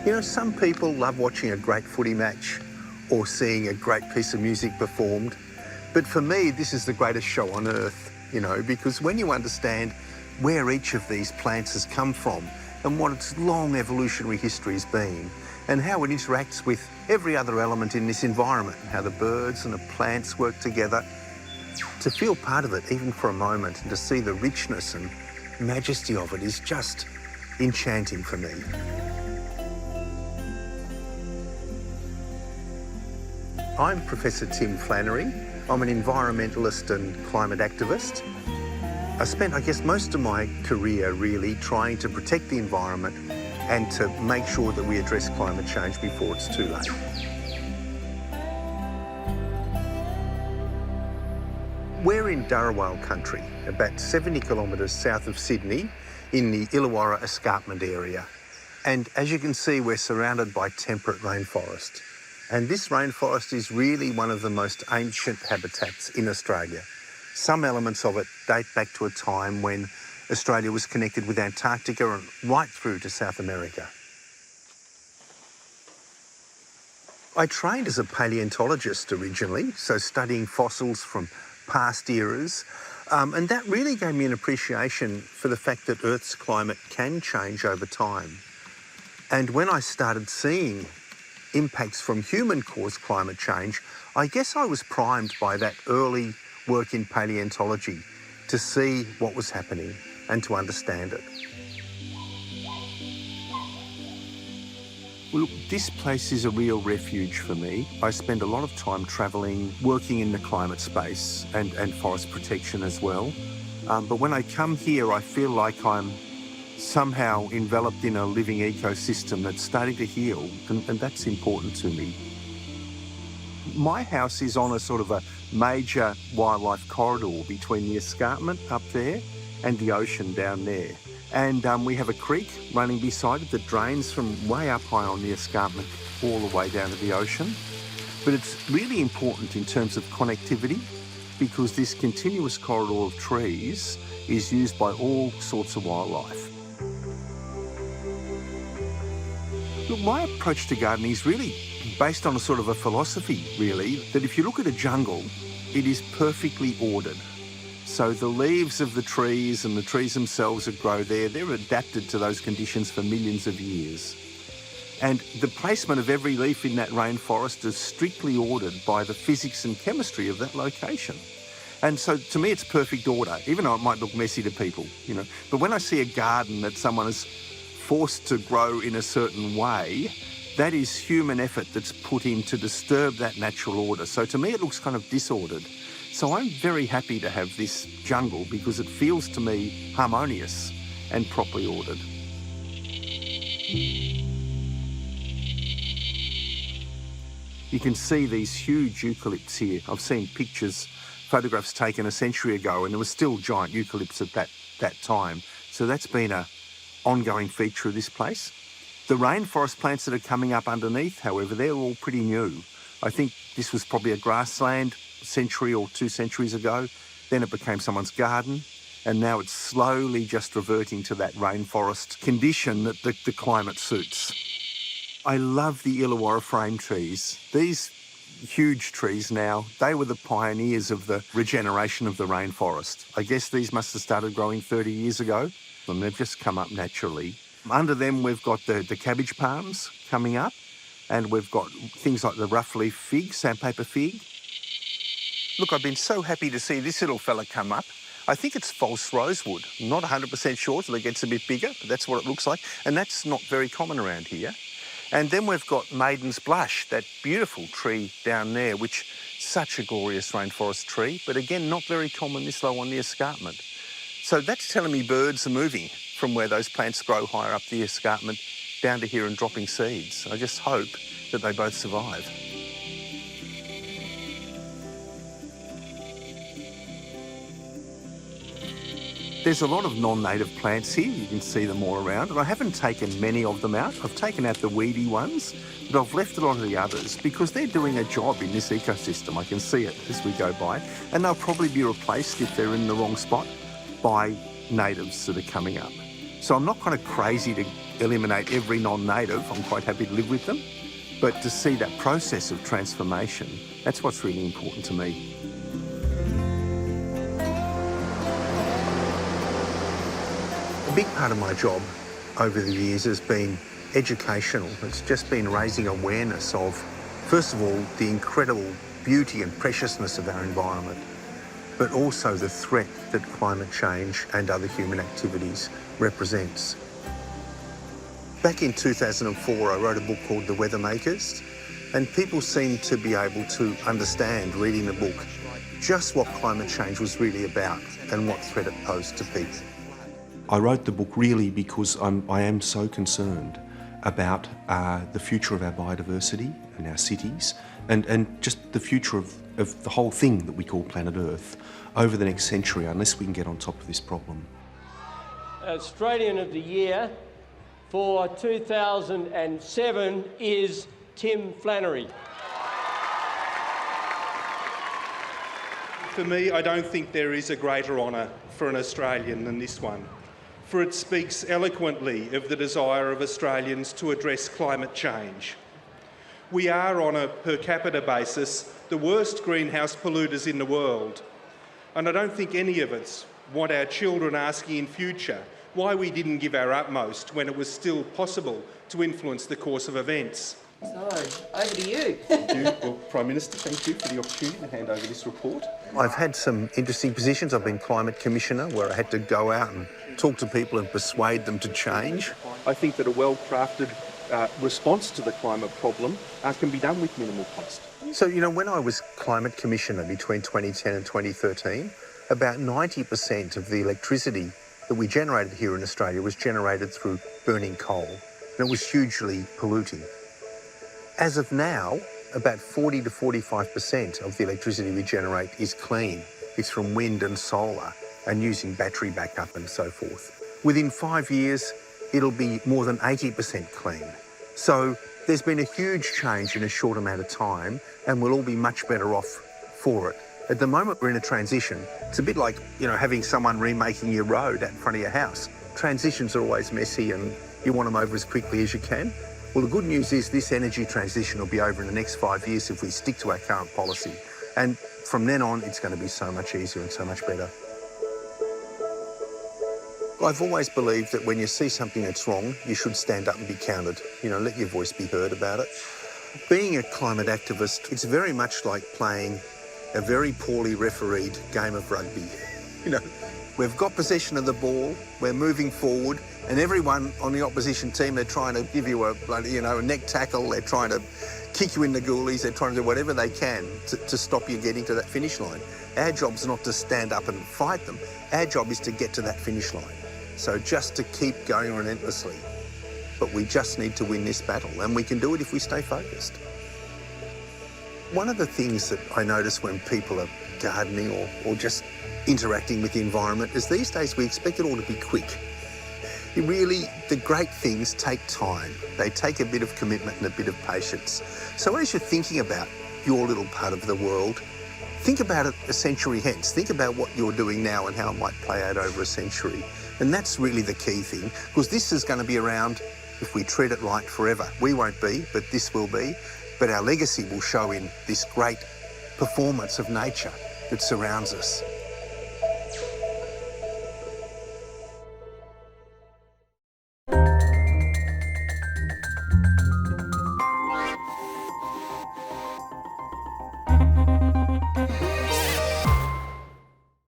You know, some people love watching a great footy match or seeing a great piece of music performed. But for me, this is the greatest show on earth, you know, because when you understand where each of these plants has come from and what its long evolutionary history has been and how it interacts with every other element in this environment, how the birds and the plants work together, to feel part of it even for a moment and to see the richness and majesty of it is just enchanting for me. I'm Professor Tim Flannery. I'm an environmentalist and climate activist. I spent, I guess, most of my career really trying to protect the environment and to make sure that we address climate change before it's too late. We're in Dharawal country, about 70 kilometres south of Sydney, in the Illawarra escarpment area. And as you can see, we're surrounded by temperate rainforest. And this rainforest is really one of the most ancient habitats in Australia. Some elements of it date back to a time when Australia was connected with Antarctica and right through to South America. I trained as a paleontologist originally, so studying fossils from past eras, and that really gave me an appreciation for the fact that Earth's climate can change over time. And when I started seeing impacts from human-caused climate change, I guess I was primed by that early work in paleontology to see what was happening and to understand it. Well, look, this place is a real refuge for me. I spend a lot of time travelling, working in the climate space and forest protection as well. But when I come here, I feel like I'm somehow enveloped in a living ecosystem that's starting to heal, and that's important to me. My house is on a sort of a major wildlife corridor between the escarpment up there and the ocean down there. And we have a creek running beside it that drains from way up high on the escarpment all the way down to the ocean. But it's really important in terms of connectivity because this continuous corridor of trees is used by all sorts of wildlife. Look, my approach to gardening is really based on a sort of a philosophy, really, that if you look at a jungle, it is perfectly ordered. So the leaves of the trees and the trees themselves that grow there, they're adapted to those conditions for millions of years. And the placement of every leaf in that rainforest is strictly ordered by the physics and chemistry of that location. And so to me, it's perfect order, even though it might look messy to people, you know. But when I see a garden that someone has forced to grow in a certain way, that is human effort that's put in to disturb that natural order. So to me, it looks kind of disordered. So I'm very happy to have this jungle because it feels to me harmonious and properly ordered. You can see these huge eucalypts here. I've seen pictures, photographs taken a century ago, and there were still giant eucalypts at that time. So that's been an ongoing feature of this place. The rainforest plants that are coming up underneath, however, they're all pretty new. I think this was probably a grassland a century or 2 centuries ago. Then it became someone's garden, and now it's slowly just reverting to that rainforest condition that the climate suits. I love the Illawarra frame trees. These huge trees now, they were the pioneers of the regeneration of the rainforest. I guess these must have started growing 30 years ago, and they've just come up naturally. Under them, we've got the cabbage palms coming up, and we've got things like the rough leaf fig, sandpaper fig. Look, I've been so happy to see this little fella come up. I think it's false rosewood. I'm not 100% sure till it gets a bit bigger, but that's what it looks like. And that's not very common around here. And then we've got maiden's blush, that beautiful tree down there, which is such a glorious rainforest tree, but again, not very common this low on the escarpment. So that's telling me birds are moving from where those plants grow higher up the escarpment down to here and dropping seeds. I just hope that they both survive. There's a lot of non-native plants here. You can see them all around, and I haven't taken many of them out. I've taken out the weedy ones, but I've left a lot of the others because they're doing a job in this ecosystem. I can see it as we go by, and they'll probably be replaced if they're in the wrong spot by natives that are coming up. So I'm not kind of crazy to eliminate every non-native. I'm quite happy to live with them. But to see that process of transformation, that's what's really important to me. A big part of my job over the years has been educational. It's just been raising awareness of, first of all, the incredible beauty and preciousness of our environment, but also the threat that climate change and other human activities represents. Back in 2004, I wrote a book called The Weather Makers, and people seemed to be able to understand, reading the book, just what climate change was really about and what threat it posed to people. I wrote the book really because I am so concerned about the future of our biodiversity and our cities and just the future of the whole thing that we call planet Earth over the next century unless we can get on top of this problem. Australian of the Year for 2007 is Tim Flannery. For me, I don't think there is a greater honour for an Australian than this one, for it speaks eloquently of the desire of Australians to address climate change. We are, on a per capita basis, the worst greenhouse polluters in the world, and I don't think any of us want our children asking in future why we didn't give our utmost when it was still possible to influence the course of events. So, over to you. Thank you. Well, Prime Minister, thank you for the opportunity to hand over this report. I've had some interesting positions. I've been Climate Commissioner, where I had to go out and talk to people and persuade them to change. I think that a well-crafted response to the climate problem can be done with minimal cost. So, you know, when I was Climate Commissioner between 2010 and 2013, about 90% of the electricity that we generated here in Australia was generated through burning coal, and it was hugely polluting. As of now, about 40 to 45% of the electricity we generate is clean. It's from wind and solar and using battery backup and so forth. Within 5 years, it'll be more than 80% clean. So there's been a huge change in a short amount of time, and we'll all be much better off for it. At the moment, we're in a transition. It's a bit like, you know, having someone remaking your road out in front of your house. Transitions are always messy and you want them over as quickly as you can. Well, the good news is this energy transition will be over in the next 5 years if we stick to our current policy. And from then on, it's going to be so much easier and so much better. I've always believed that when you see something that's wrong, you should stand up and be counted. You know, let your voice be heard about it. Being a climate activist, it's very much like playing a very poorly refereed game of rugby. You know, we've got possession of the ball, we're moving forward, and everyone on the opposition team, they're trying to give you a neck tackle, they're trying to kick you in the goalies, they're trying to do whatever they can to stop you getting to that finish line. Our job's not to stand up and fight them. Our job is to get to that finish line. So just to keep going relentlessly. But we just need to win this battle, and we can do it if we stay focused. One of the things that I notice when people are gardening or just interacting with the environment is these days we expect it all to be quick. The great things take time. They take a bit of commitment and a bit of patience. So as you're thinking about your little part of the world, think about it a century hence. Think about what you're doing now and how it might play out over a century. And that's really the key thing, because this is going to be around if we treat it right forever. We won't be, but this will be. But our legacy will show in this great performance of nature that surrounds us.